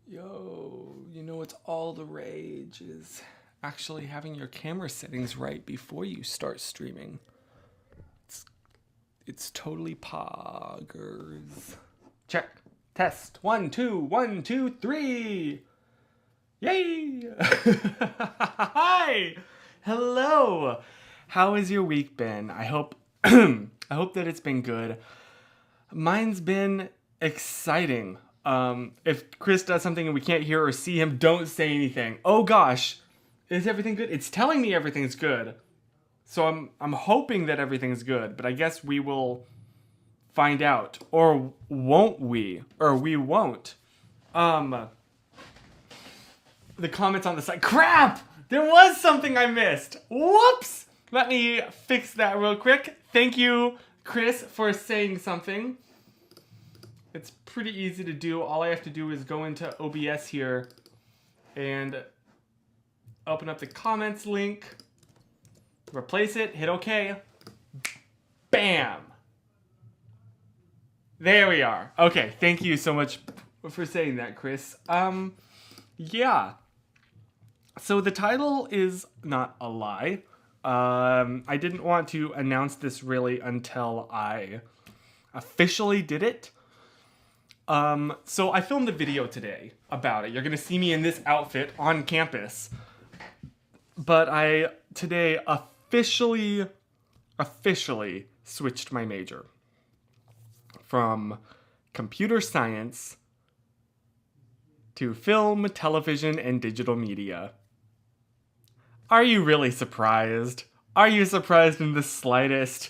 Yo, you know what's all the rage is actually having your camera settings right before you start streaming. It's it's totally poggers. Check. Test. 1, 2, 1, 2, 3. Yay! Hi! Hello! How has your week been? I hope I hope that it's been good. Mine's been exciting. If Chris does something and we can't hear or see him, don't say anything. Oh gosh, is everything good? It's telling me everything's good, so I'm hoping that everything's good. But I guess we will find out, or won't we? Or we won't. The comments on the side. Crap! There was something I missed. Whoops! Let me fix that real quick. Thank you, Chris, for saying something. It's pretty easy to do. All I have to do is go into OBS here and open up the comments link, replace it, hit OK. Bam! There we are. Okay, thank you so much for saying that, Chris. Yeah. So the title is not a lie. I didn't want to announce this really until I officially did it. So I filmed a video today about it. You're gonna see me in this outfit on campus. But I today officially switched my major from computer science to film, television, and digital media. Are you really surprised? Are you surprised in the slightest?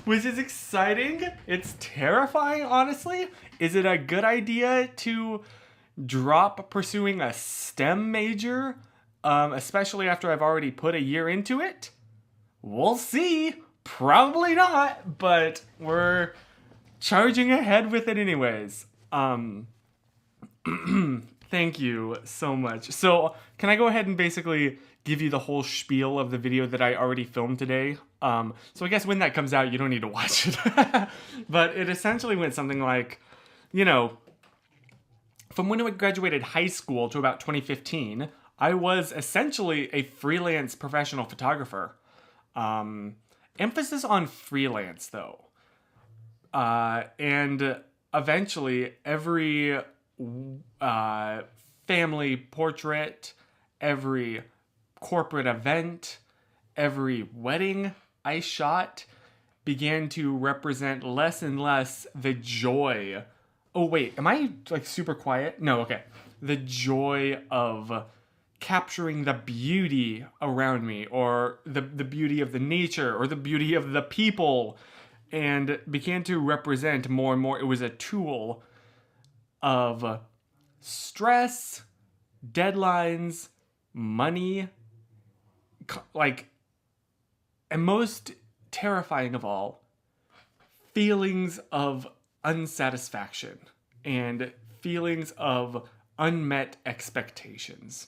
Which is exciting. It's terrifying, honestly. Is it a good idea to drop pursuing a STEM major, especially after I've already put a year into it? We'll see. Probably not, but we're charging ahead with it anyways. Thank you so much. So, can I go ahead and basically give you the whole spiel of the video that I already filmed today? So I guess when that comes out, you don't need to watch it. But it essentially went something like, you know, from when I graduated high school to about 2015, I was essentially a freelance professional photographer. Emphasis on freelance, though. And eventually, every family portrait, every corporate event, every wedding I shot began to represent less and less the joy. Oh wait, am I like super quiet? No, okay. The joy of capturing the beauty around me, or the beauty of the nature, or the beauty of the people, and began to represent more and more. It was a tool of stress, deadlines, money, like, and most terrifying of all, feelings of unsatisfaction and feelings of unmet expectations.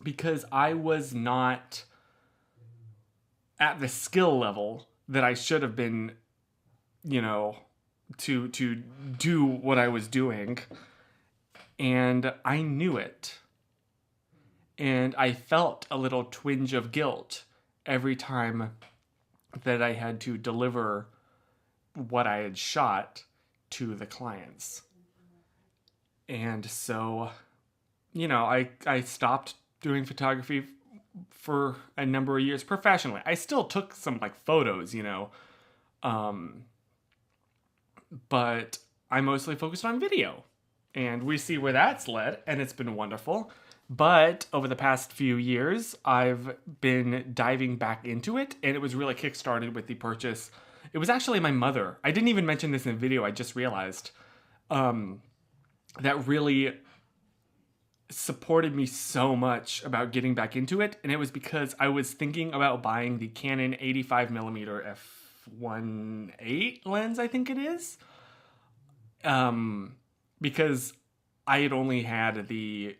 Because I was not at the skill level that I should have been, you know, to do what I was doing. And I knew it. And I felt a little twinge of guilt every time that I had to deliver what I had shot to the clients. And so, you know, I stopped doing photography for a number of years professionally. I still took some like photos, you know, but I mostly focused on video. And we see where that's led, and it's been wonderful. But over the past few years, I've been diving back into it, and it was really kickstarted with the purchase. It was actually my mother. I didn't even mention this in the video, I just realized. That really supported me so much about getting back into it, and it was because I was thinking about buying the Canon 85mm f1.8 lens, I think it is. Because I had only had the,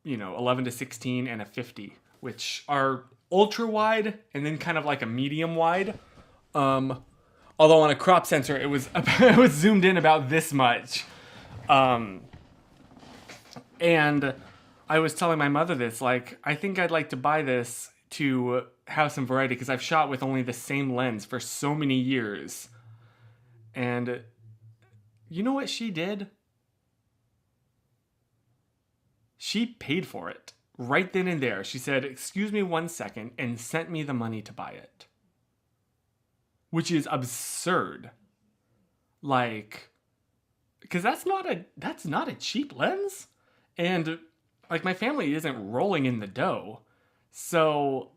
11 to 16 and a 50, which are ultra wide and then kind of like a medium wide. Although on a crop sensor, it was it was zoomed in about this much. Um, and I was telling my mother this, like, I think I'd like to buy this to have some variety because I've shot with only the same lens for so many years. And you know what she did? She paid for it right then and there. She said, "Excuse me 1 second," and sent me the money to buy it. Which is absurd. Like, because that's not a cheap lens. And like my family isn't rolling in the dough. So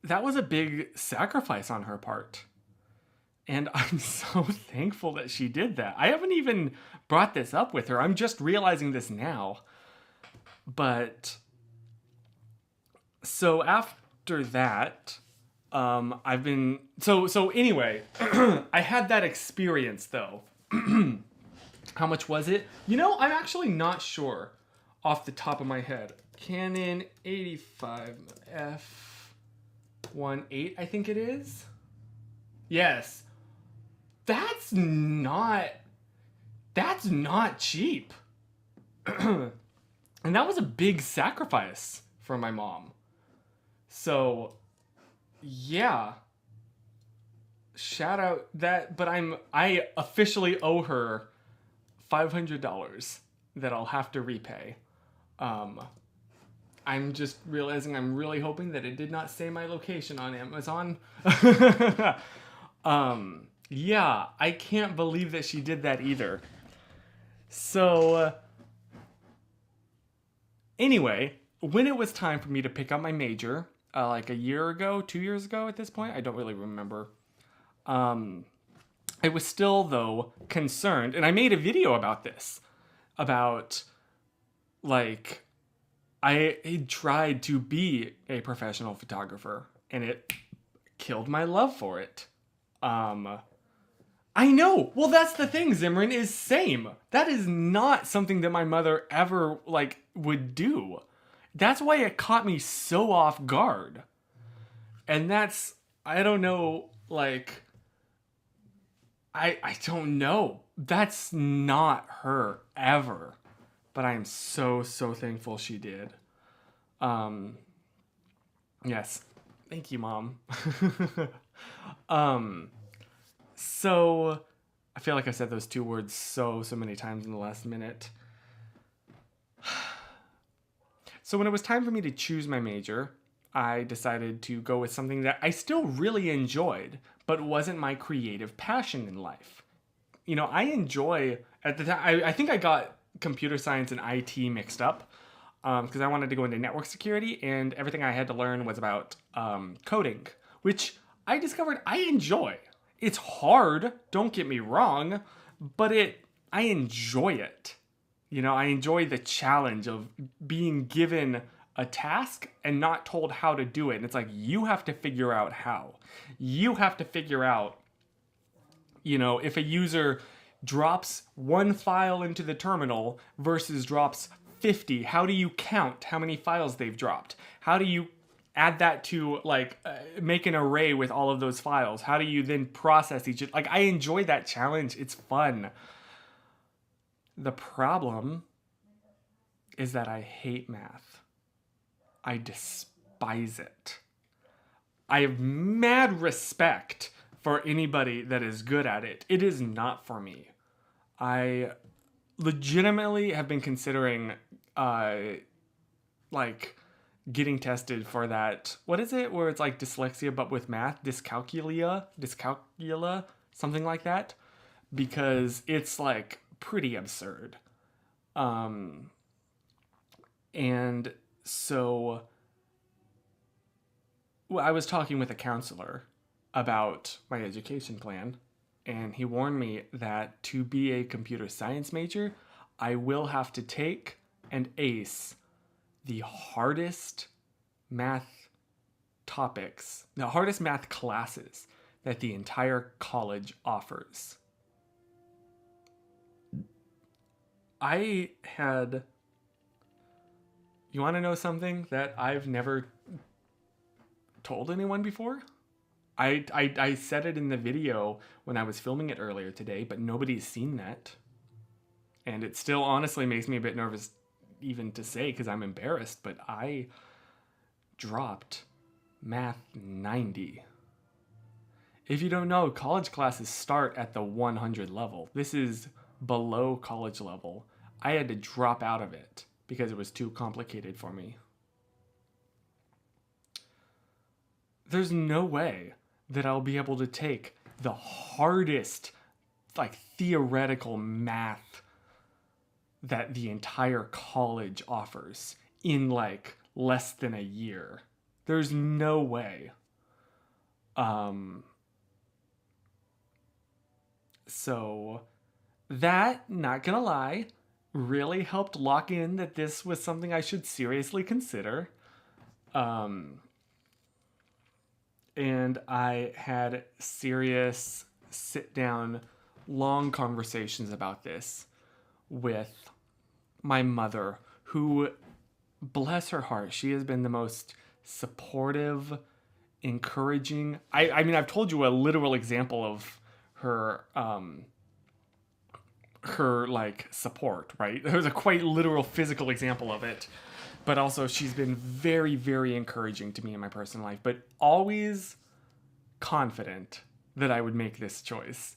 that was a big sacrifice on her part. And I'm so thankful that she did that. I haven't even brought this up with her. I'm just realizing this now. But so after that, I've been so anyway, I had that experience though. How much was it? You know, I'm actually not sure off the top of my head. Canon 85 f1.8, I think it is. Yes. That's not cheap. And that was a big sacrifice for my mom. So, yeah. Shout out that, but I officially owe her $500 that I'll have to repay. I'm just realizing I'm really hoping that it did not say my location on Amazon. Yeah, I can't believe that she did that either. So, anyway, when it was time for me to pick up my major, like a year ago, 2 years ago at this point, I don't really remember. I was still, though, concerned, and I made a video about this. About, like, I had tried to be a professional photographer, and it killed my love for it. I know. Well, that's the thing, Zimran, is same. That is not something that my mother ever, like, would do. That's why it caught me so off guard. And that's, I don't know, like, I don't know. That's not her ever. But I am so, so thankful she did. Yes. Thank you, Mom. So I feel like I said those two words so many times in the last minute. So when it was time for me to choose my major, I decided to go with something that I still really enjoyed, but wasn't my creative passion in life. You know, I enjoy, at the time, I think I got computer science and IT mixed up because I wanted to go into network security, and everything I had to learn was about coding, which I discovered I enjoy. It's hard, don't get me wrong, but I enjoy it. You know, I enjoy the challenge of being given a task and not told how to do it. And it's like, you have to figure out how. You have to figure out, you know, if a user drops one file into the terminal versus drops 50, how do you count how many files they've dropped? How do you add that to, like, make an array with all of those files? How do you then process each? Like, I enjoy that challenge. It's fun. The problem is that I hate math. I despise it. I have mad respect for anybody that is good at it. It is not for me. I legitimately have been considering, like, getting tested for that. What is it? Where it's like dyslexia but with math? Dyscalculia, something like that. Because it's, like, pretty absurd. And so I was talking with a counselor about my education plan, and he warned me that to be a computer science major, I will have to take and ace the hardest math topics, the hardest math classes that the entire college offers. I had... You want to know something that I've never told anyone before? I said it in the video when I was filming it earlier today, but nobody's seen that. And it still honestly makes me a bit nervous even to say because I'm embarrassed, but I dropped Math 90. If you don't know, college classes start at the 100 level. This is below college level. I had to drop out of it because it was too complicated for me. There's no way that I'll be able to take the hardest, like, theoretical math that the entire college offers in, like, less than a year. There's no way. So that, not gonna lie, really helped lock in that this was something I should seriously consider. And I had serious sit-down, long conversations about this with my mother, who, bless her heart, she has been the most supportive, encouraging. I mean, I've told you a literal example of her like support, right? There's a quite literal physical example of it. But also she's been very, very encouraging to me in my personal life, but always confident that I would make this choice.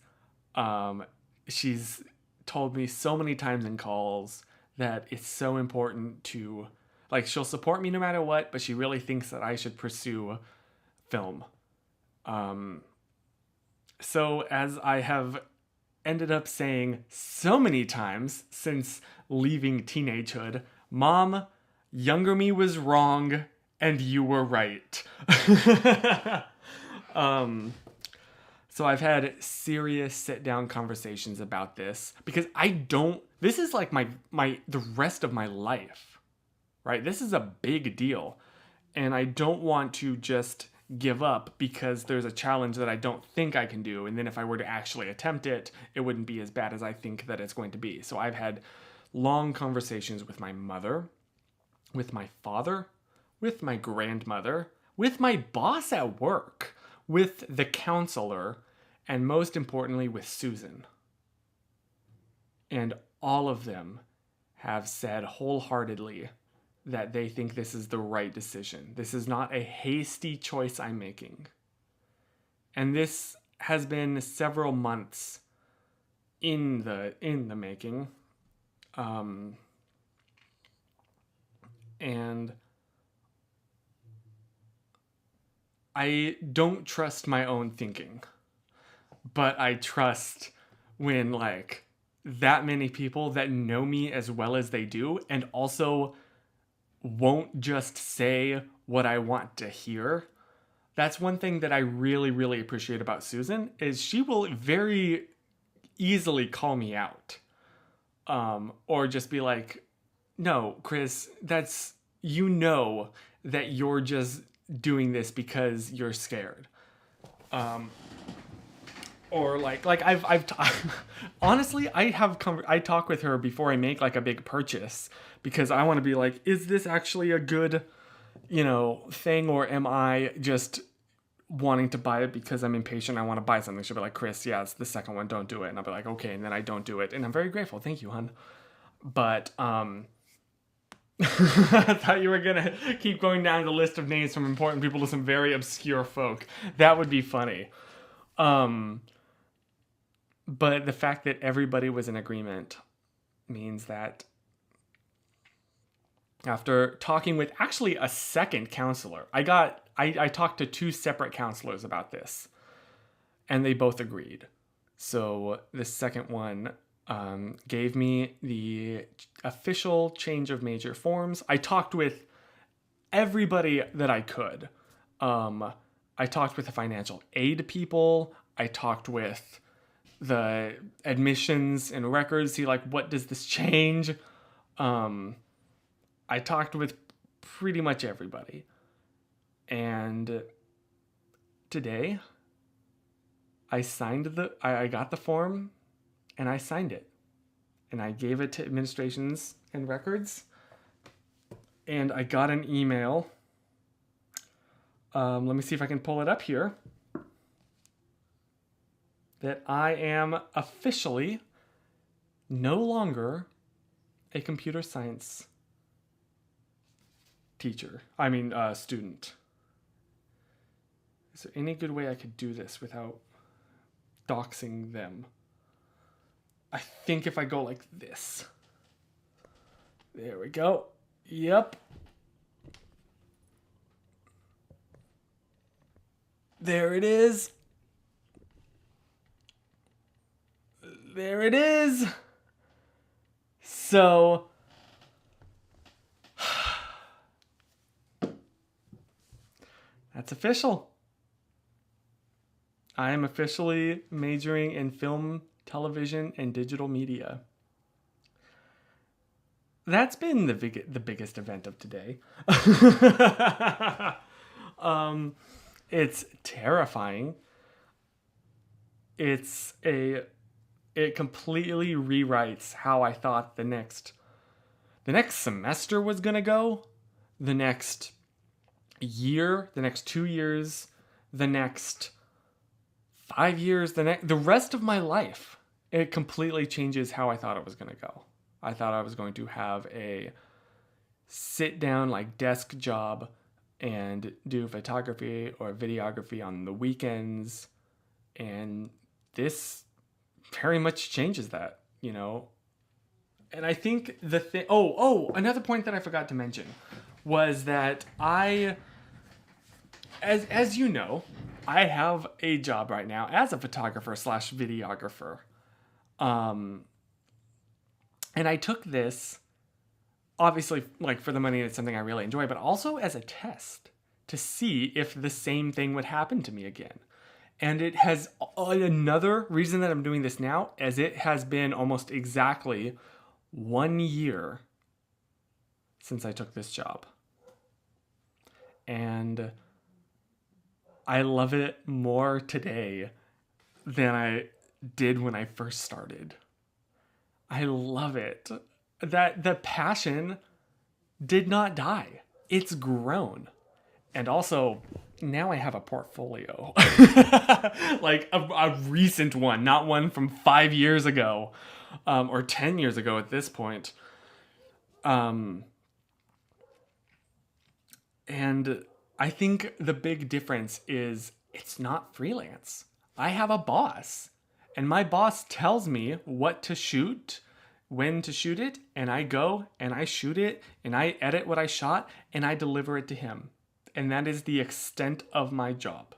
She's told me so many times in calls that it's so important to, like, she'll support me no matter what, but she really thinks that I should pursue film. So as I have ended up saying so many times since leaving teenagehood, Mom, younger me was wrong and you were right. So I've had serious sit-down conversations about this because this is like the rest of my life, right? This is a big deal. And I don't want to just give up because there's a challenge that I don't think I can do. And then if I were to actually attempt it, it wouldn't be as bad as I think that it's going to be. So I've had long conversations with my mother, with my father, with my grandmother, with my boss at work, with the counselor, and most importantly, with Susan. And all of them have said wholeheartedly that they think this is the right decision. This is not a hasty choice I'm making. And this has been several months in the making. And I don't trust my own thinking, but I trust when, like, that many people that know me as well as they do and also won't just say what I want to hear. That's one thing that I really, really appreciate about Susan is she will very easily call me out. Or just be like, no, Chris, you know that you're just doing this because you're scared. Or honestly, I talk with her before I make like a big purchase because I want to be like, is this actually a good, thing, or am I just wanting to buy it because I'm impatient? I want to buy something. She'll be like, Chris, yeah, it's the second one, don't do it. And I'll be like, okay, and then I don't do it, and I'm very grateful. Thank you, hun. But I thought you were gonna keep going down the list of names from important people to some very obscure folk. That would be funny. But the fact that everybody was in agreement means that after talking with actually a second counselor, I talked to two separate counselors about this, and they both agreed. So the second one gave me the official change of major forms. I talked with everybody that I could. I talked with the financial aid people. I talked with the admissions and records. See, like, what does this change? I talked with pretty much everybody. And today, I got the form and I signed it. And I gave it to administrations and records. And I got an email. Let me see if I can pull it up here. That I am officially no longer a computer science student. Is there any good way I could do this without doxing them? I think if I go like this. There we go. Yep. There it is. There it is. So that's official. I am officially majoring in film, television, and digital media. That's been the biggest event of today. It's terrifying. It completely rewrites how I thought the next semester was gonna go, the next year, the next 2 years, the next 5 years, the rest of my life. It completely changes how I thought it was gonna go. I thought I was going to have a sit down like desk job and do photography or videography on the weekends, and this very much changes that, you know. And I think the thing, another point that I forgot to mention was that as you know, I have a job right now as a photographer / videographer. And I took this, obviously, like for the money, it's something I really enjoy, but also as a test to see if the same thing would happen to me again. And it has another reason that I'm doing this now, as it has been almost exactly 1 year since I took this job. And I love it more today than I did when I first started. I love it. That the passion did not die. It's grown. And also, now I have a portfolio. Like a recent one, not one from 5 years ago, or 10 years ago at this point. And I think the big difference is it's not freelance. I have a boss, and my boss tells me what to shoot, when to shoot it, and I go and I shoot it and I edit what I shot and I deliver it to him. And that is the extent of my job.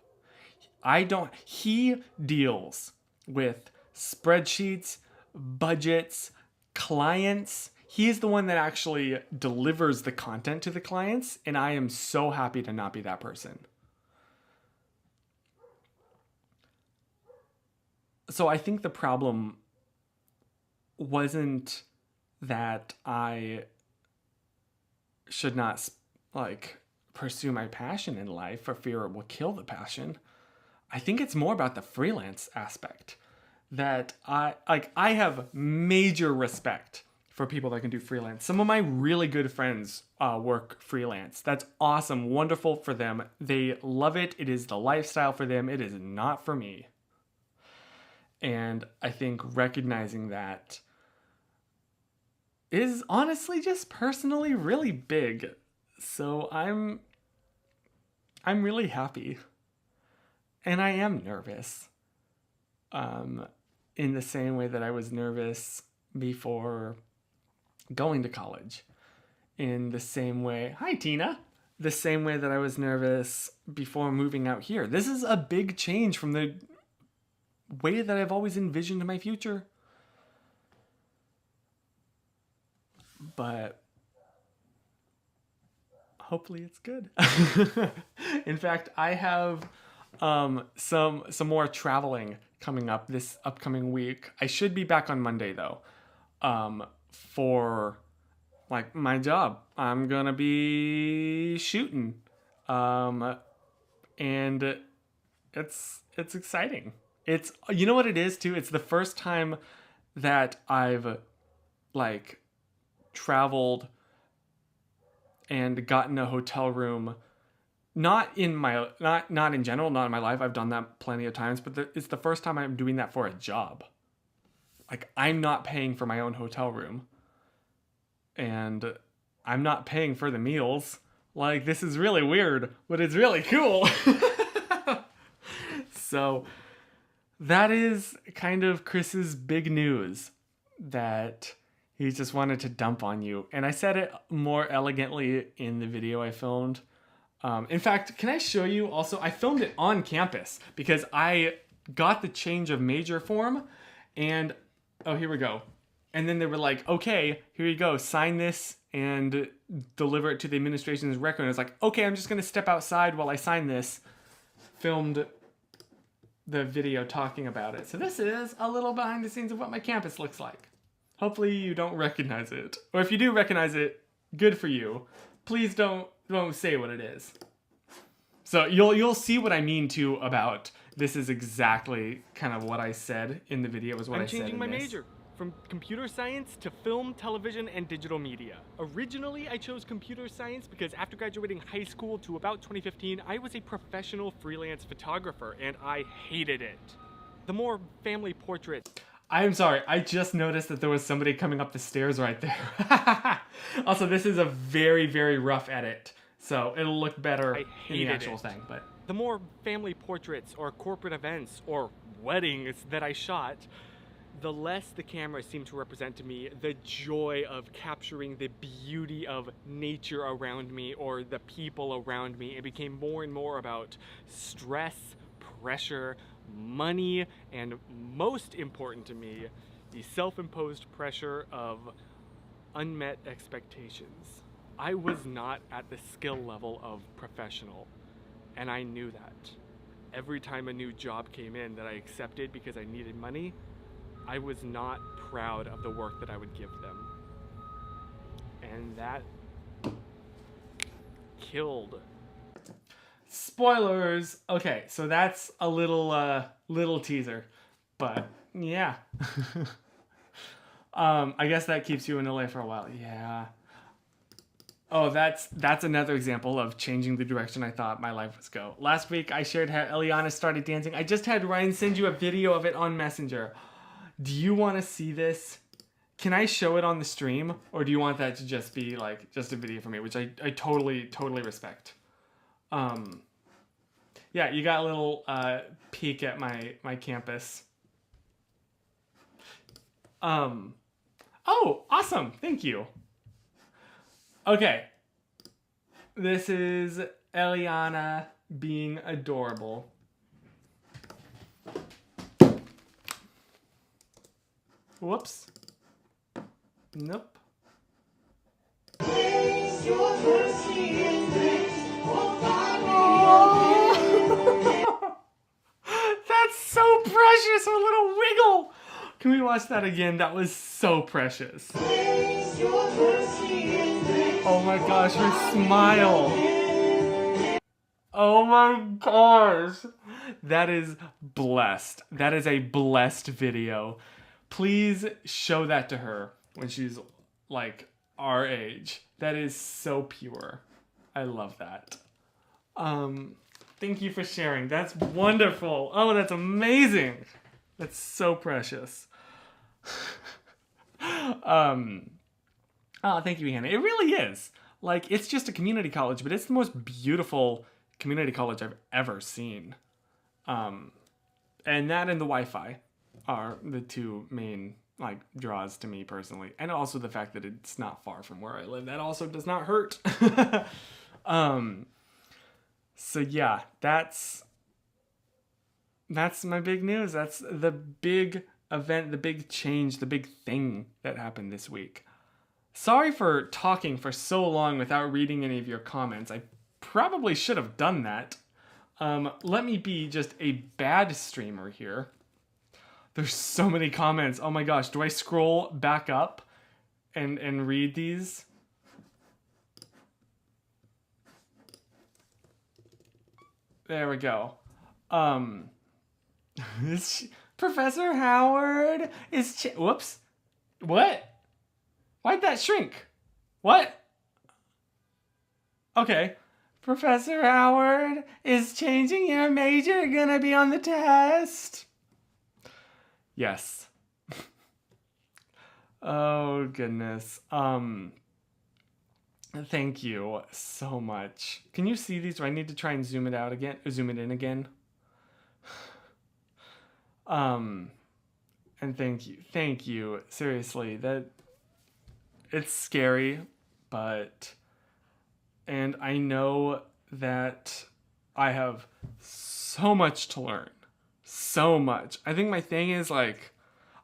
He deals with spreadsheets, budgets, clients. He is the one that actually delivers the content to the clients, and I am so happy to not be that person. So I think the problem wasn't that I should not pursue my passion in life for fear it will kill the passion. I think it's more about the freelance aspect, that I have major respect for people that can do freelance. Some of my really good friends work freelance. That's awesome, wonderful for them. They love it. It is the lifestyle for them. It is not for me. And I think recognizing that is honestly just personally really big. So I'm really happy. And I am nervous. In the same way that I was nervous before going to college. In the same way, hi Tina, the same way that I was nervous before moving out here. This is a big change from the way that I've always envisioned my future. But hopefully it's good. In fact, I have some more traveling coming up this upcoming week. I should be back on Monday though. For like my job. I'm gonna be shooting. And it's exciting. It's, you know what it is too? It's the first time that I've traveled and gotten a hotel room. Not in general, not in my life. I've done that plenty of times, but it's the first time I'm doing that for a job. Like, I'm not paying for my own hotel room. And I'm not paying for the meals. Like, this is really weird, but it's really cool. So, that is kind of Chris's big news, that he just wanted to dump on you. And I said it more elegantly in the video I filmed. In fact, can I show you also? I filmed it on campus because I got the change of major form, and oh, here we go. And then they were like, okay, here you go, sign this and deliver it to the administration's record. And I was like, okay, I'm just going to step outside while I sign this. Filmed the video talking about it. So this is a little behind the scenes of what my campus looks like. Hopefully you don't recognize it. Or if you do recognize it, good for you. Please don't say what it is. So you'll see what I mean too about this is exactly kind of what I said in the video was what I said in this. I'm changing my major from computer science to film, television, and digital media. Originally, I chose computer science because after graduating high school to about 2015, I was a professional freelance photographer and I hated it. The more family portraits. I'm sorry, I just noticed that there was somebody coming up the stairs right there. Also, this is a very, very rough edit, so it'll look better in the actual thing. But the more family portraits or corporate events or weddings that I shot, the less the camera seemed to represent to me the joy of capturing the beauty of nature around me or the people around me. It became more and more about stress, pressure, money, and most important to me, the self-imposed pressure of unmet expectations. I was not at the skill level of professional, and I knew that. Every time a new job came in that I accepted because I needed money, I was not proud of the work that I would give them. And that killed. Spoilers! Okay, so that's a little teaser. But, yeah. I guess that keeps you in LA for a while. Yeah. Oh, that's another example of changing the direction I thought my life was go. Last week, I shared how Eliana started dancing. I just had Ryan send you a video of it on Messenger. Do you want to see this? Can I show it on the stream? Or do you want that to just be like just a video for me, which I totally respect. Yeah, you got a little peek at my campus. Oh, awesome. Thank you. Okay. This is Eliana being adorable. Whoops. Nope. That's so precious, her little wiggle. Can we watch that again? That was so precious. Oh my gosh, her smile. Oh my gosh. That is blessed. That is a blessed video. Please show that to her when she's like our age. That is so pure. I love that. Thank you for sharing. That's wonderful. Oh, that's amazing. That's so precious. Oh, thank you, Hannah. It really is. Like, it's just a community college, but it's the most beautiful community college I've ever seen. And that and the Wi-Fi are the two main like draws to me personally, and also the fact that it's not far from where I live. That also does not hurt. So yeah, that's my big news. That's the big event, the big change, the big thing that happened this week. Sorry for talking for so long without reading any of your comments. I probably should have done that. Let me be just a bad streamer here. There's so many comments. Oh my gosh, do I scroll back up and read these? There we go. Professor Howard is whoops. What? Why'd that shrink? What? Okay. Professor Howard is changing your major. Gonna be on the test. Yes. Oh goodness. Thank you so much. Can you see these? Do I need to try and zoom it out again? Zoom it in again? Um, and thank you. Thank you. Seriously, that it's scary, but and I know that I have so much to learn. So much. I think my thing is like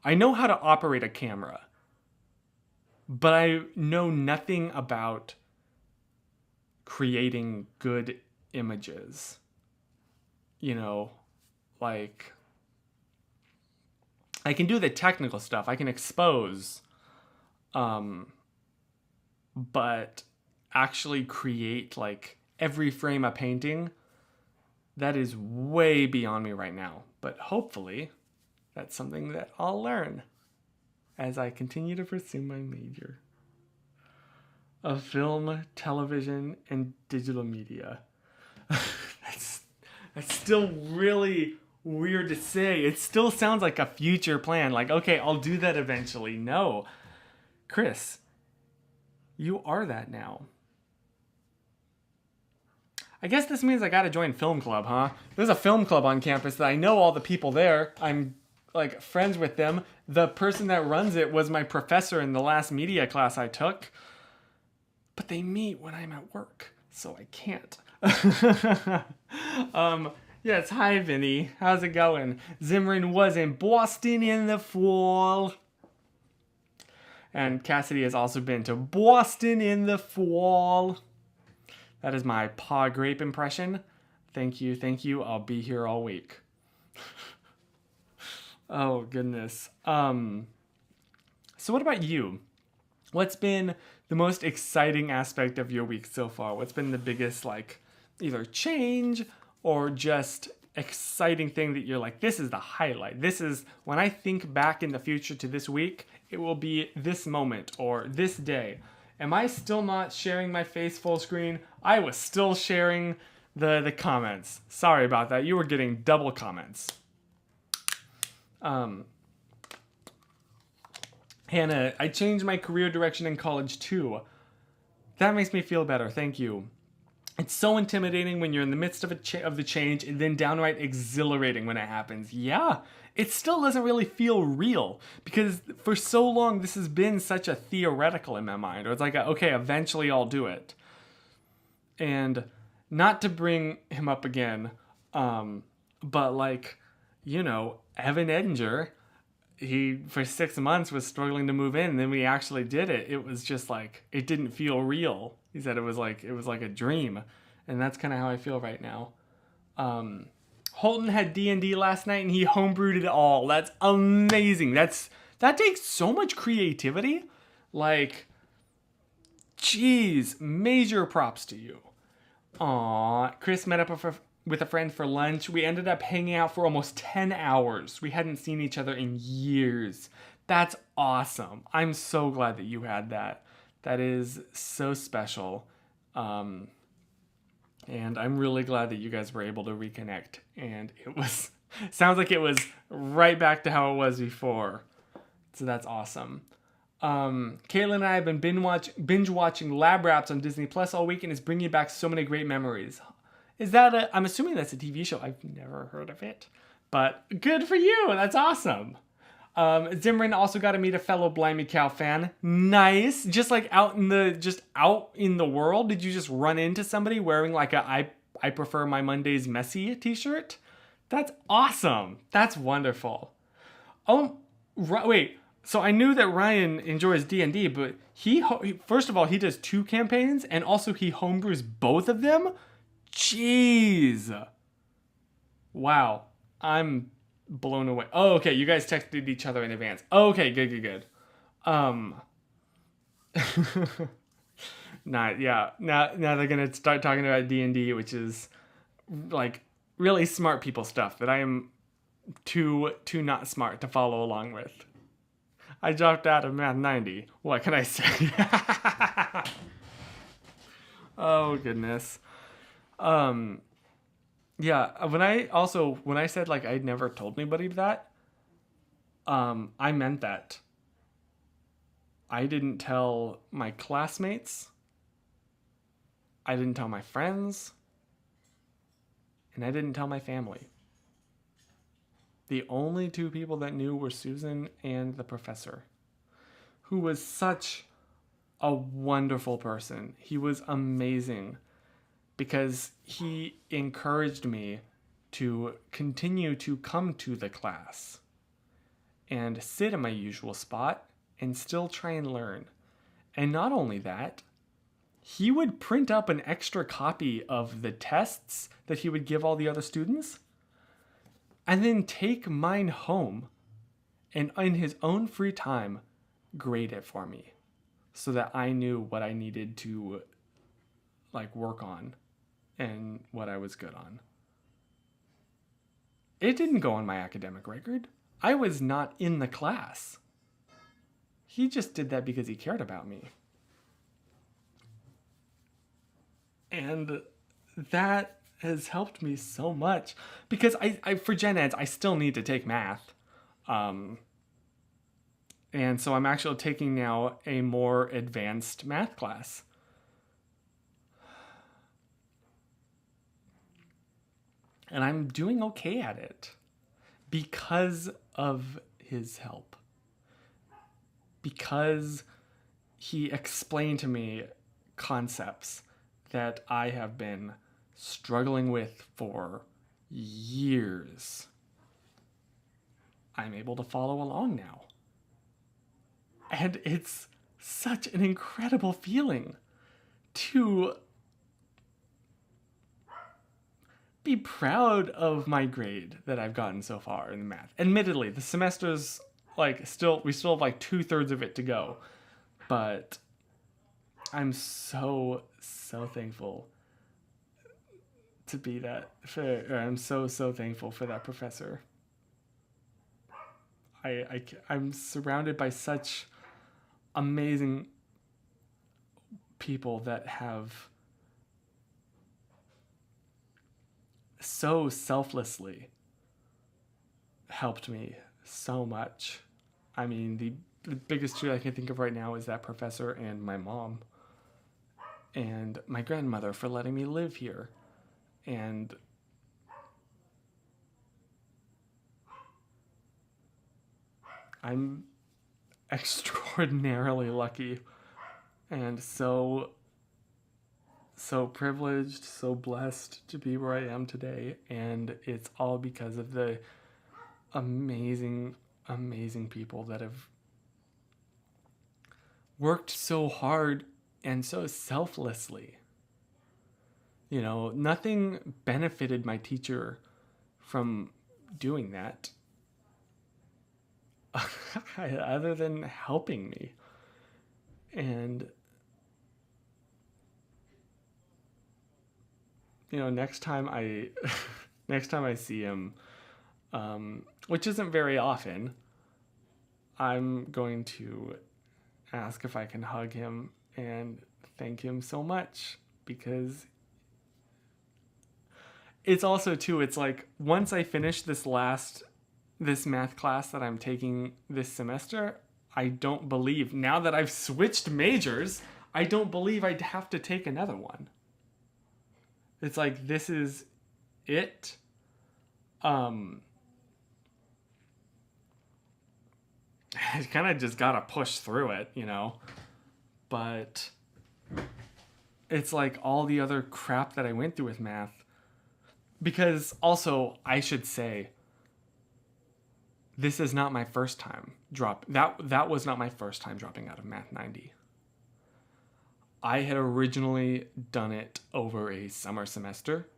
I know how to operate a camera, but I know nothing about creating good images. You know, like I can do the technical stuff. I can expose, um, but actually create like every frame a painting, that is way beyond me right now. But hopefully, that's something that I'll learn as I continue to pursue my major of film, television, and digital media. that's that's still really weird to say. It still sounds like a future plan. Like, okay, I'll do that eventually. No, Chris, you are that now. I guess this means I gotta join film club, huh? There's a film club on campus that I know all the people there. I'm like friends with them. The person that runs it was my professor in the last media class I took. But they meet when I'm at work, so I can't. Yes, hi Vinny. How's it going? Zimmerman was in Boston in the fall. And Cassidy has also been to Boston in the fall. That is my paw grape impression. Thank you, thank you. I'll be here all week. Oh goodness. So what about you? What's been the most exciting aspect of your week so far? What's been the biggest like either change or just exciting thing that you're like, this is the highlight. This is when I think back in the future to this week, it will be this moment or this day. Am I still not sharing my face full screen? I was still sharing the comments. Sorry about that. You were getting double comments. Hannah, I changed my career direction in college too. That makes me feel better. Thank you. It's so intimidating when you're in the midst of of the change and then downright exhilarating when it happens. Yeah, it still doesn't really feel real because for so long this has been such a theoretical in my mind. Or it's like, okay, eventually I'll do it. And not to bring him up again, but like, Evan Edinger, he for 6 months was struggling to move in, and then we actually did it. It was just like it didn't feel real. He said it was like a dream, and that's kind of how I feel right now. Holton had D&D last night, and he homebrewed it all. That's amazing. That takes so much creativity. Like, geez, major props to you. Aw, Chris met up with a friend for lunch. We ended up hanging out for almost 10 hours. We hadn't seen each other in years. That's awesome. I'm so glad that you had that. That is so special. And I'm really glad that you guys were able to reconnect. And it was, sounds like it was right back to how it was before. So that's awesome. Caitlin and I have been binge watching Lab Rats on Disney Plus all week, and it's bringing back so many great memories. Is that I'm assuming that's a TV show. I've never heard of it, but good for you. That's awesome. Zimmerman also got to meet a fellow Blimey Cow fan. Nice. Just like out in the world. Did you just run into somebody wearing like I prefer my Mondays messy t-shirt? That's awesome. That's wonderful. Oh, wait. So I knew that Ryan enjoys D&D, but he first of all, he does 2 campaigns, and also he homebrews both of them? Jeez. Wow. I'm blown away. Oh, okay. You guys texted each other in advance. Okay, good. Yeah. Now they're gonna start talking about D&D, which is like really smart people stuff that I am too not smart to follow along with. I dropped out of Math 90. What can I say? Oh goodness. Yeah, when I said like I'd never told anybody that, I meant that. I didn't tell my classmates, I didn't tell my friends, and I didn't tell my family. The only two people that knew were Susan and the professor, who was such a wonderful person. He was amazing because he encouraged me to continue to come to the class and sit in my usual spot and still try and learn. And not only that, he would print up an extra copy of the tests that he would give all the other students and then take mine home and in his own free time grade it for me so that I knew what I needed to work on and what I was good on. It didn't go on my academic record. I was not in the class. He just did that because he cared about me. And that has helped me so much because I for gen eds, I still need to take math. And so I'm actually taking now a more advanced math class. And I'm doing okay at it because of his help. Because he explained to me concepts that I have been struggling with for years. I'm able to follow along now. And it's such an incredible feeling to be proud of my grade that I've gotten so far in math. Admittedly, the semester's we still have 2/3 of it to go. But I'm so thankful to be I'm so thankful for that professor. I'm surrounded by such amazing people that have so selflessly helped me so much. I mean, the biggest two I can think of right now is that professor and my mom and my grandmother for letting me live here. And I'm extraordinarily lucky and so privileged, so blessed to be where I am today. And it's all because of the amazing people that have worked so hard and so selflessly. You know, nothing benefited my teacher from doing that other than helping me. And you know, next time I see him, which isn't very often, I'm going to ask if I can hug him and thank him so much, because it's also too, it's like once I finish this math class that I'm taking this semester, I don't believe, now that I've switched majors, I don't believe I'd have to take another one. It's like, this is it. I kind of just gotta push through it, you know? But it's like all the other crap that I went through with math. Because also, I should say, this is not my first time that was not my first time dropping out of Math 90. I had originally done it over a summer semester,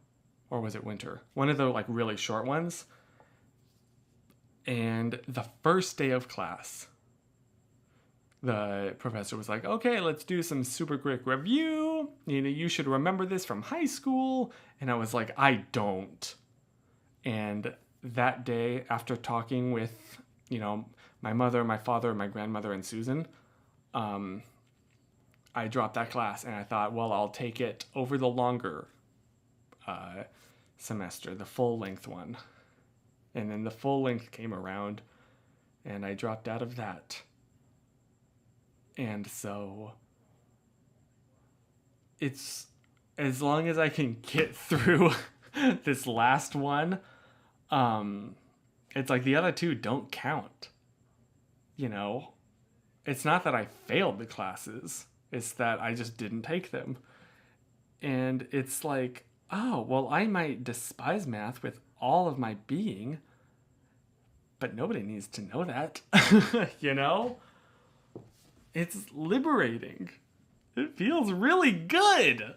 or was it winter? One of the really short ones. And the first day of class, the professor was like, okay, let's do some super quick review. You know, you should remember this from high school. And I was like, I don't. And that day, after talking with, you know, my mother, my father, my grandmother, and Susan, I dropped that class and I thought, well, I'll take it over the longer semester, the full length one. And then the full length came around and I dropped out of that. And so it's, as long as I can get through this last one, it's like the other two don't count. You know, it's not that I failed the classes, it's that I just didn't take them. And it's like, oh, well, I might despise math with all of my being, but nobody needs to know that. You know? It's liberating. It feels really good.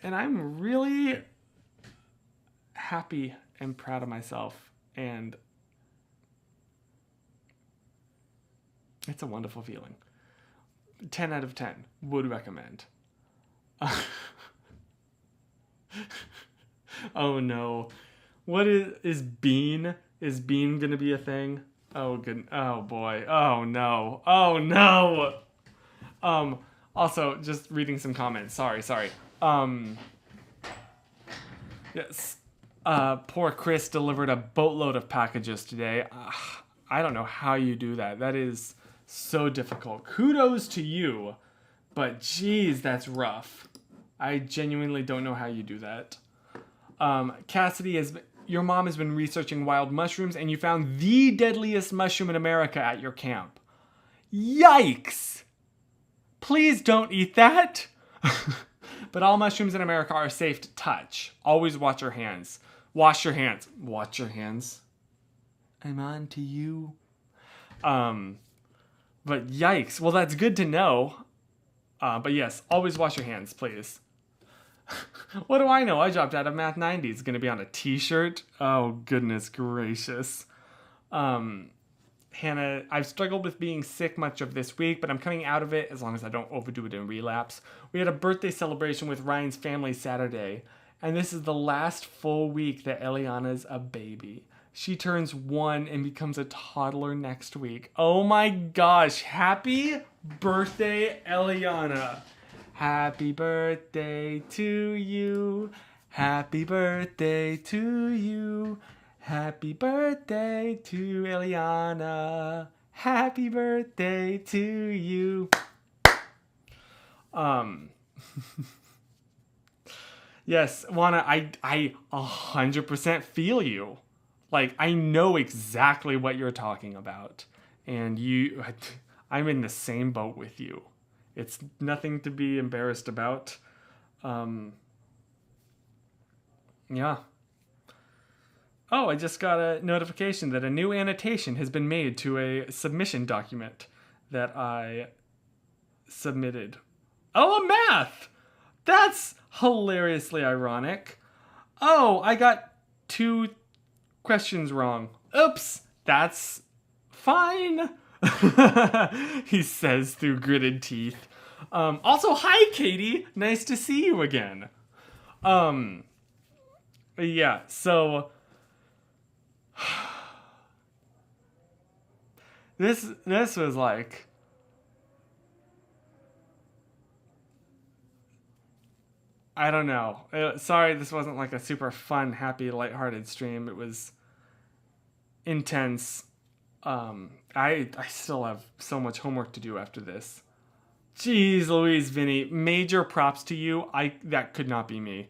And I'm really happy and proud of myself. And it's a wonderful feeling. 10 out of 10. Would recommend. Oh no. What is Bean? Is Bean gonna be a thing? Oh good. Oh boy. Oh no. Oh no. Also, just reading some comments. Sorry. Yes. Poor Chris delivered a boatload of packages today. I don't know how you do that. That is so difficult. Kudos to you, but geez, that's rough. I genuinely don't know how you do that. Cassidy, your mom has been researching wild mushrooms and you found the deadliest mushroom in America at your camp. Yikes! Please don't eat that! But all mushrooms in America are safe to touch. Always watch your hands. Wash your hands. Watch your hands. I'm on to you. But yikes. Well, that's good to know. But yes, always wash your hands, please. What do I know? I dropped out of Math 90. It's going to be on a t-shirt. Oh, goodness gracious. Hannah, I've struggled with being sick much of this week, but I'm coming out of it as long as I don't overdo it and relapse. We had a birthday celebration with Ryan's family Saturday, and this is the last full week that Eliana's a baby. She turns 1 and becomes a toddler next week. Oh my gosh, happy birthday, Eliana. Happy birthday to you. Happy birthday to you. Happy birthday to Eliana. Happy birthday to you. Yes, Juana, I 100% feel you. Like, I know exactly what you're talking about. And I'm in the same boat with you. It's nothing to be embarrassed about. Yeah. Oh, I just got a notification that a new annotation has been made to a submission document that I submitted. Oh, a math! That's hilariously ironic. Oh, I got 2 questions wrong. Oops, that's fine. He says through gritted teeth. Also, hi, Katie. Nice to see you again. Yeah, so this was like, I don't know. Sorry, this wasn't like a super fun, happy, lighthearted stream. It was intense. I still have so much homework to do after this. Jeez Louise, Vinny, major props to you. That could not be me.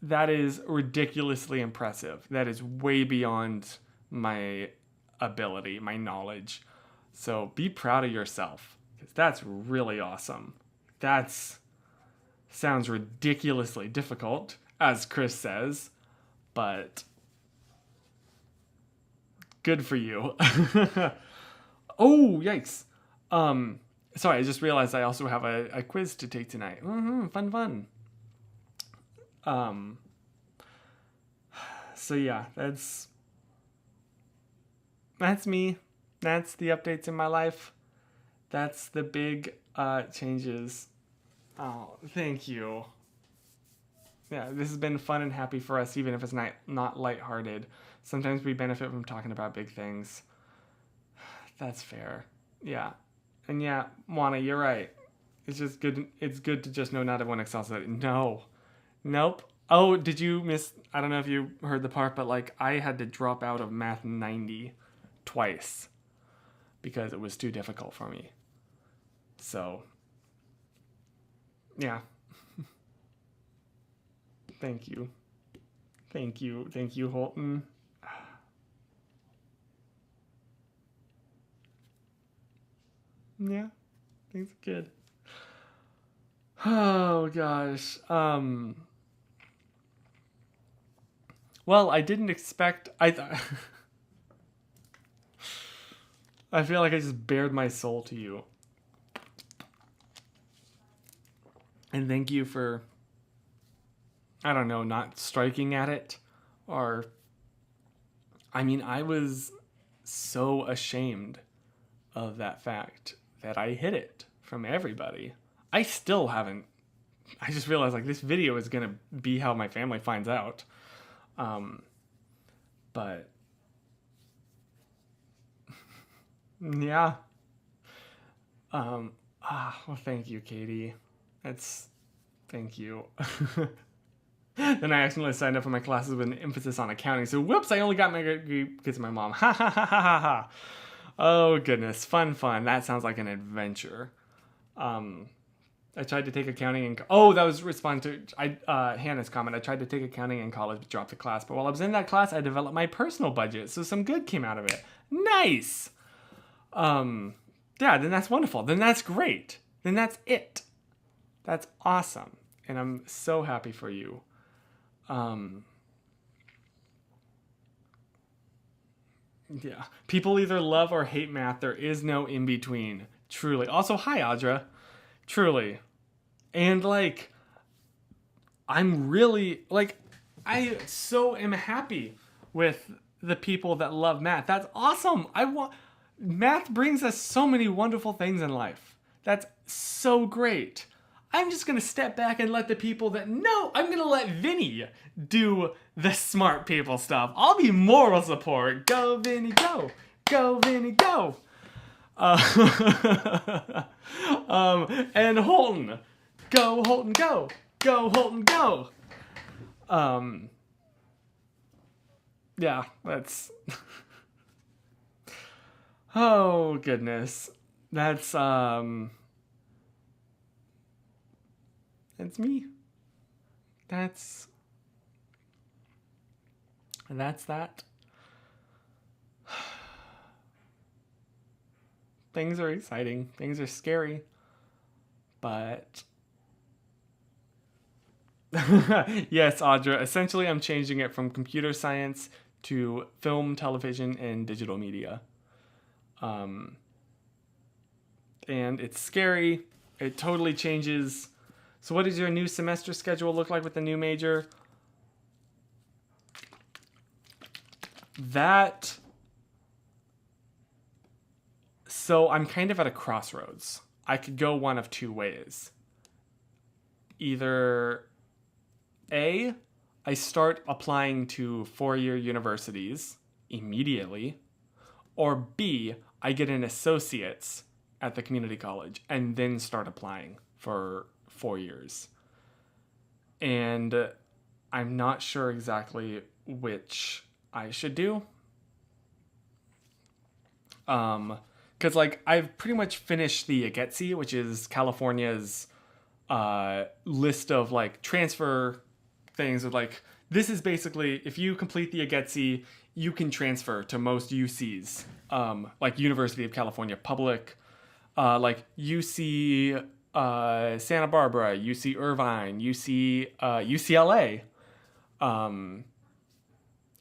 That is ridiculously impressive. That is way beyond my ability, my knowledge. So be proud of yourself, because that's really awesome. Sounds ridiculously difficult, as Chris says, but good for you. Oh, yikes. Sorry, I just realized I also have a quiz to take tonight. Fun. So yeah, that's me. That's the updates in my life. That's the big changes. Oh, thank you. Yeah, this has been fun and happy for us, even if it's not lighthearted. Sometimes we benefit from talking about big things. That's fair. Yeah. And yeah, Juana, you're right. It's just good. It's good to just know not everyone excels at it. No. Nope. Oh, did you miss? I don't know if you heard the part, but like I had to drop out of Math 90 twice because it was too difficult for me. So, yeah. Thank you. Thank you. Thank you, Holton. Yeah, things are good. Oh gosh. Well, I didn't expect. I feel like I just bared my soul to you. And thank you for, I don't know, not striking at it. Or, I mean, I was so ashamed of that fact that I hid it from everybody. I still haven't. I just realized like this video is gonna be how my family finds out. But yeah. Well, thank you, Katie. Thank you. Then I accidentally signed up for my classes with an emphasis on accounting. So whoops, I only got my degree because of my mom. Ha ha ha ha ha ha. Oh goodness, fun. That sounds like an adventure. I tried to take accounting and that was response to Hannah's comment. I tried to take accounting in college but dropped the class. But while I was in that class, I developed my personal budget, so some good came out of it. Nice. Yeah, then that's wonderful. Then that's great. Then that's it. That's awesome, and I'm so happy for you. Yeah, people either love or hate math. There is no in between. Truly. Also, hi Audra. Truly. And like, I'm really like, I so am happy with the people that love math. That's awesome. Math brings us so many wonderful things in life. That's so great. I'm just going to step back and let the people I'm going to let Vinny do the smart people stuff. I'll be moral support. Go, Vinny, go. Go, Vinny, go. And Holton. Go, Holton, go. Go, Holton, go. Yeah, that's... Oh, goodness. That's me. That's that. Things are exciting. Things are scary. But yes, Audra, essentially I'm changing it from computer science to film, television, and digital media. And it's scary. It totally changes. So what does your new semester schedule look like with the new major? So I'm kind of at a crossroads. I could go one of two ways. Either A, I start applying to 4-year universities immediately, or B, I get an associate's at the community college and then start applying for 4 years. And I'm not sure exactly which I should do. Because like I've pretty much finished the EGETC, which is California's list of like transfer things. Of like, this is basically, if you complete the EGETC, you can transfer to most UCs, like University of California Public, like UC Santa Barbara, UC Irvine, UCLA,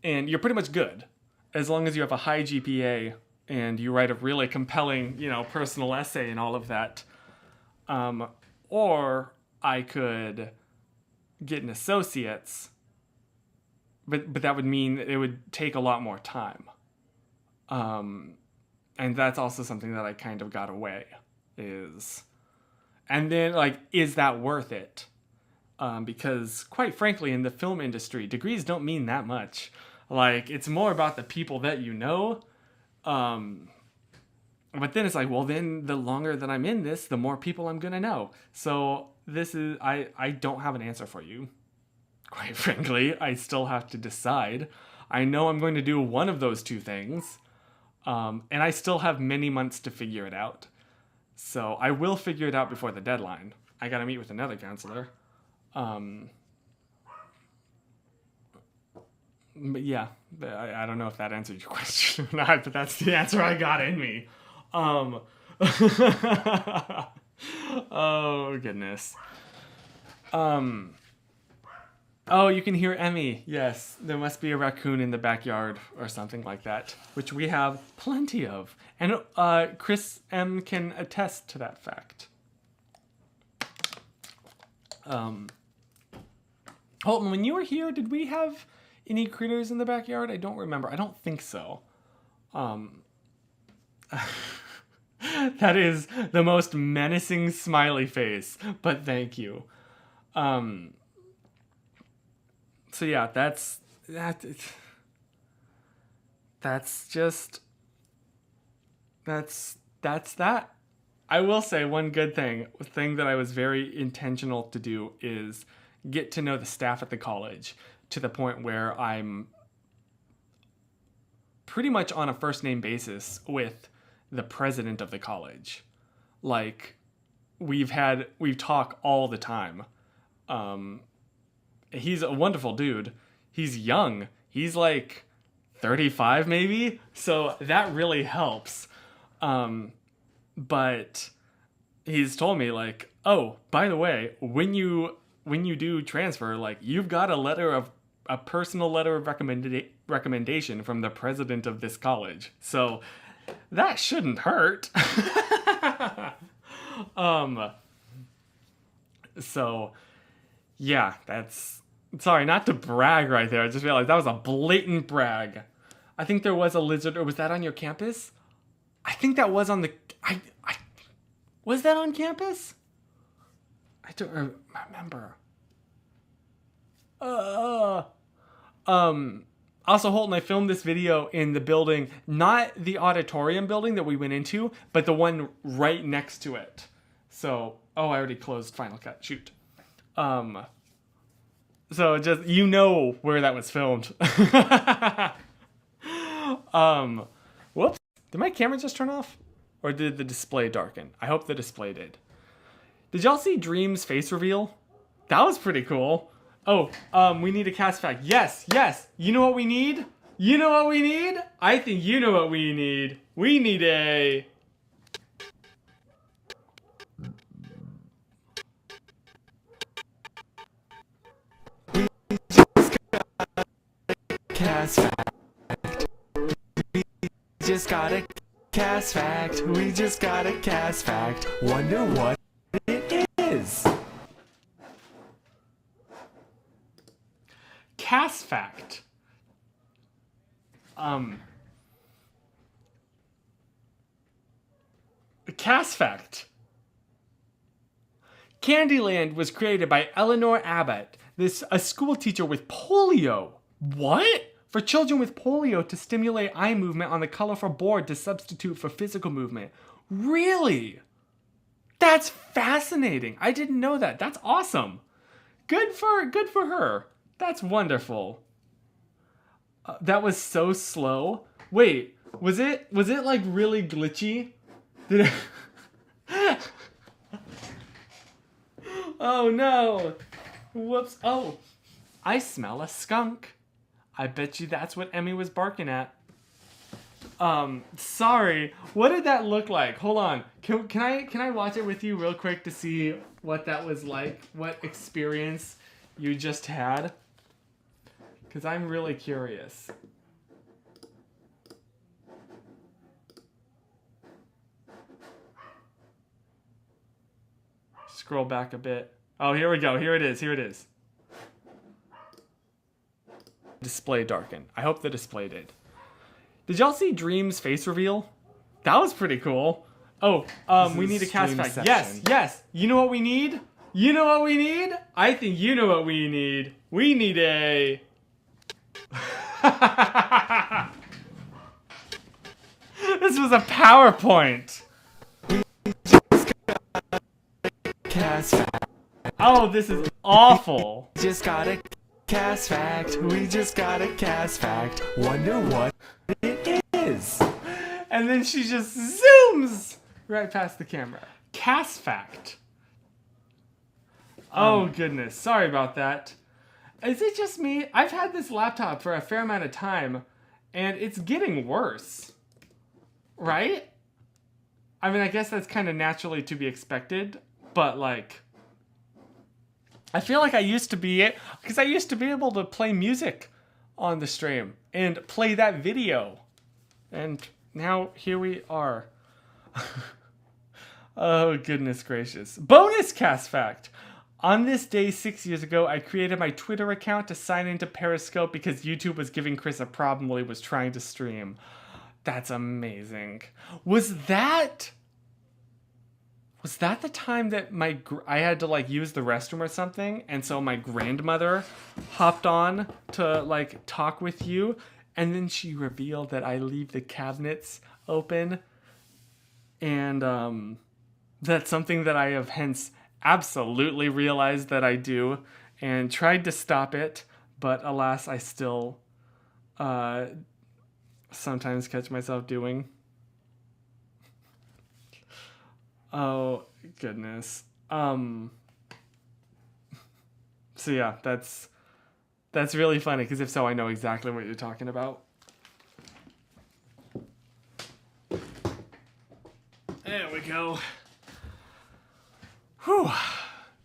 and you're pretty much good as long as you have a high GPA and you write a really compelling, personal essay and all of that. Or I could get an associate's, but that would mean it would take a lot more time. And that's also something that I kind of got away is, and then like, is that worth it? Because quite frankly, in the film industry, degrees don't mean that much. Like, it's more about the people that you know. But then it's like, well, then the longer that I'm in this, the more people I'm going to know. So I don't have an answer for you. Quite frankly, I still have to decide. I know I'm going to do one of those two things. And I still have many months to figure it out. So I will figure it out before the deadline. I gotta meet with another counselor. But yeah, I don't know if that answered your question or not, but that's the answer I got in me. Oh, goodness. Oh, you can hear Emmy. Yes, there must be a raccoon in the backyard or something like that, which we have plenty of. And Chris M can attest to that fact. Holton, when you were here, did we have any critters in the backyard? I don't remember. I don't think so. That is the most menacing smiley face, but thank you. So yeah, that's that. I will say one good thing that I was very intentional to do is get to know the staff at the college to the point where I'm pretty much on a first name basis with the president of the college. Like, we talk all the time. He's a wonderful dude. He's young. He's like 35 maybe. So that really helps. But he's told me like, oh, by the way, when you do transfer, like, you've got a personal letter of recommendation from the president of this college. So that shouldn't hurt. So yeah, that's, sorry, not to brag right there. I just realized that was a blatant brag. I think there was a lizard, or was that on your campus? I think that was on the, was that on campus? I don't remember. Also, Holton, I filmed this video in the building, not the auditorium building that we went into, but the one right next to it. So, oh, I already closed Final Cut. Shoot. So just, you know where that was filmed. Whoops. Did my camera just turn off? Or did the display darken? I hope the display did. Did y'all see Dream's face reveal? That was pretty cool. Oh, we need a cast fact. Yes. You know what we need? I think you know what we need. We need a... cast fact. We just got a cast fact. Wonder what it is. Cast fact. Cast fact. Candyland was created by Eleanor Abbott, a school teacher with polio. What? For children with polio to stimulate eye movement on the colorful board to substitute for physical movement. Really? That's fascinating. I didn't know that. That's awesome. Good for her. That's wonderful. That was so slow. Wait, was it like really glitchy? Did it... Oh no. Whoops. Oh, I smell a skunk. I bet you that's what Emmy was barking at. Sorry. What did that look like? Hold on. Can I watch it with you real quick to see what that was like? What experience you just had? Because I'm really curious. Scroll back a bit. Oh, here we go. Here it is. Display darken. I hope the display did. Did y'all see Dream's face reveal? That was pretty cool. Oh, we need a cast fact. Yes. You know what we need? I think you know what we need. We need a... This was a PowerPoint. Cast fact. Oh, this is awful. Just got a cast fact. We just got a cast fact. Wonder what it is. And then she just zooms right past the camera. Cast fact. Oh, goodness. Sorry about that. Is it just me? I've had this laptop for a fair amount of time, and it's getting worse. Right? I mean, I guess that's kind of naturally to be expected, but like, I feel like I used to be it, because I used to be able to play music on the stream and play that video. And now here we are. Oh, goodness gracious. Bonus cast fact. On this day 6 years ago, I created my Twitter account to sign into Periscope because YouTube was giving Chris a problem while he was trying to stream. That's amazing. Was that the time that I had to like use the restroom or something, and so my grandmother hopped on to like talk with you, and then she revealed that I leave the cabinets open, and that's something that I have hence absolutely realized that I do and tried to stop it, but alas, I still sometimes catch myself doing. Oh, goodness. So yeah, that's really funny, because if so, I know exactly what you're talking about. There we go. Whew.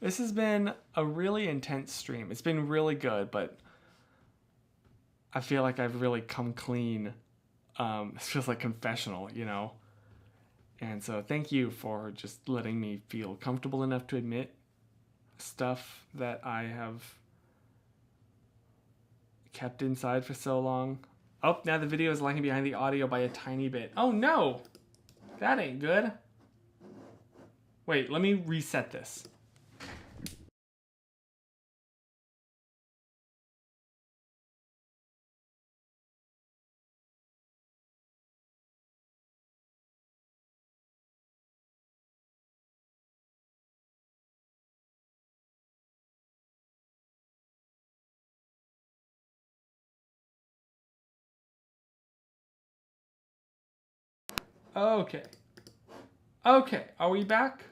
This has been a really intense stream. It's been really good, but I feel like I've really come clean. It feels like confessional, you know? And so thank you for just letting me feel comfortable enough to admit stuff that I have kept inside for so long. Oh, now the video is lagging behind the audio by a tiny bit. Oh no! That ain't good. Wait, let me reset this. Okay. Okay, are we back?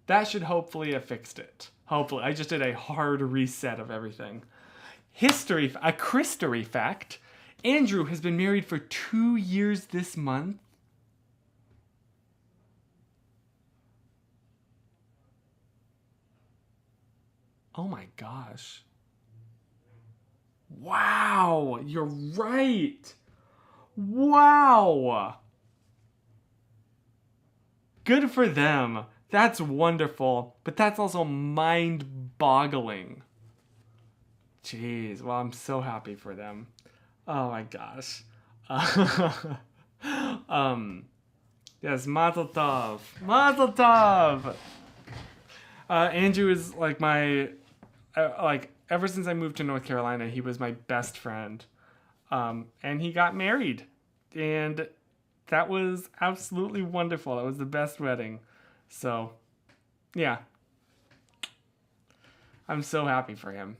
That should hopefully have fixed it. Hopefully. I just did a hard reset of everything. A Christory fact. Andrew has been married for 2 years this month. Oh my gosh. Wow, you're right. Wow. Good for them. That's wonderful, but that's also mind-boggling. Jeez, well, I'm so happy for them. Oh my gosh. Yes, Mazel Tov. Mazel Tov! Andrew is like my, ever since I moved to North Carolina, he was my best friend. And he got married. And that was absolutely wonderful. That was the best wedding. So, yeah. I'm so happy for him.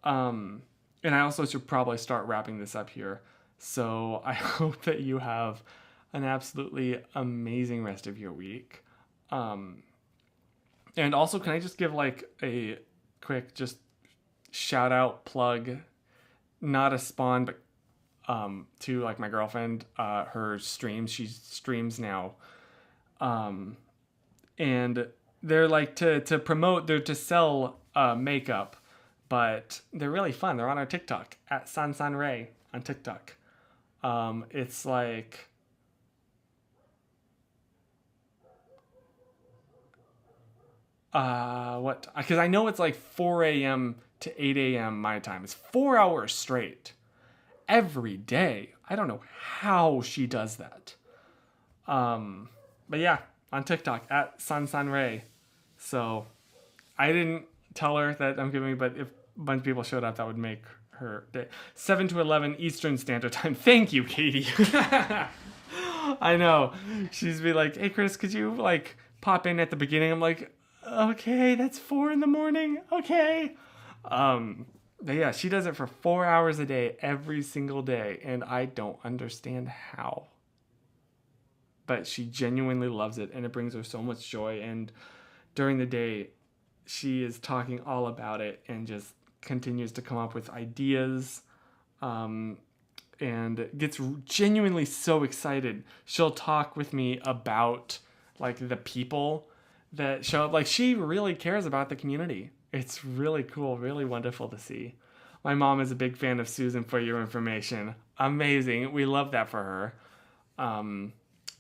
And I also should probably start wrapping this up here. So I hope that you have an absolutely amazing rest of your week. And also, can I just give like a quick just shout out plug, not a spawn, but to like my girlfriend, her streams. She streams now. And they're like to promote, they're to sell makeup, but they're really fun. They're on our TikTok at SanSanRay on TikTok. It's like what? Because I know it's like 4 a.m. to 8 a.m. my time. It's 4 hours straight every day. I don't know how she does that. But yeah, on TikTok at SanSanRay. So I didn't tell her that I'm giving, but if a bunch of people showed up, that would make her day. 7 to 11 Eastern Standard Time. Thank you, Katie. I know. She's be like, hey, Chris, could you like pop in at the beginning? I'm like, okay, that's 4 a.m. Okay. But yeah, she does it for 4 hours a day, every single day, and I don't understand how. but she genuinely loves it and it brings her so much joy. And during the day, she is talking all about it and just continues to come up with ideas, and gets genuinely so excited. She'll talk with me about like the people that show up. Like, she really cares about the community. It's really cool, really wonderful to see. My mom is a big fan of Susan, for your information. Amazing. We love that for her.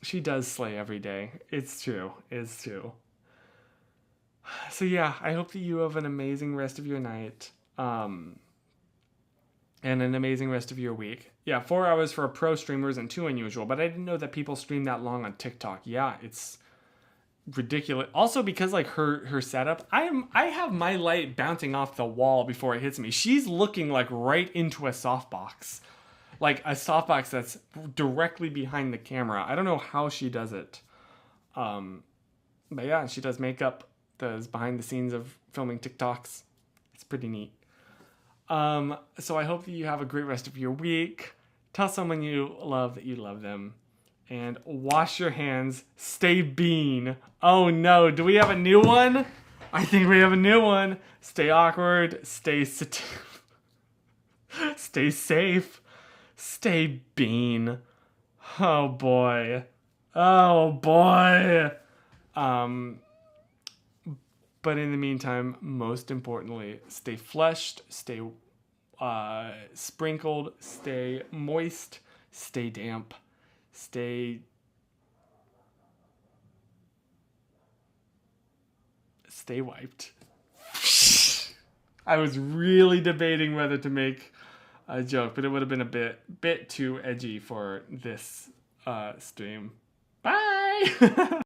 She does slay every day. It's true. It's true. So yeah, I hope that you have an amazing rest of your night. And an amazing rest of your week. Yeah, 4 hours for pro streamers and too unusual, but I didn't know that people stream that long on TikTok. Yeah, it's ridiculous. Also, because like her setup, I have my light bouncing off the wall before it hits me. She's looking like right into a softbox. Like a softbox that's directly behind the camera. I don't know how she does it. But yeah, she does makeup, does behind the scenes of filming TikToks. It's pretty neat. So I hope that you have a great rest of your week. Tell someone you love that you love them. And wash your hands. Stay bean. Oh no, do we have a new one? I think we have a new one. Stay awkward. Stay safe. Stay bean. Oh boy. Oh boy. But in the meantime, most importantly, stay fleshed, stay sprinkled, stay moist, stay damp, stay wiped. I was really debating whether to make a joke, but it would have been a bit too edgy for this stream. Bye!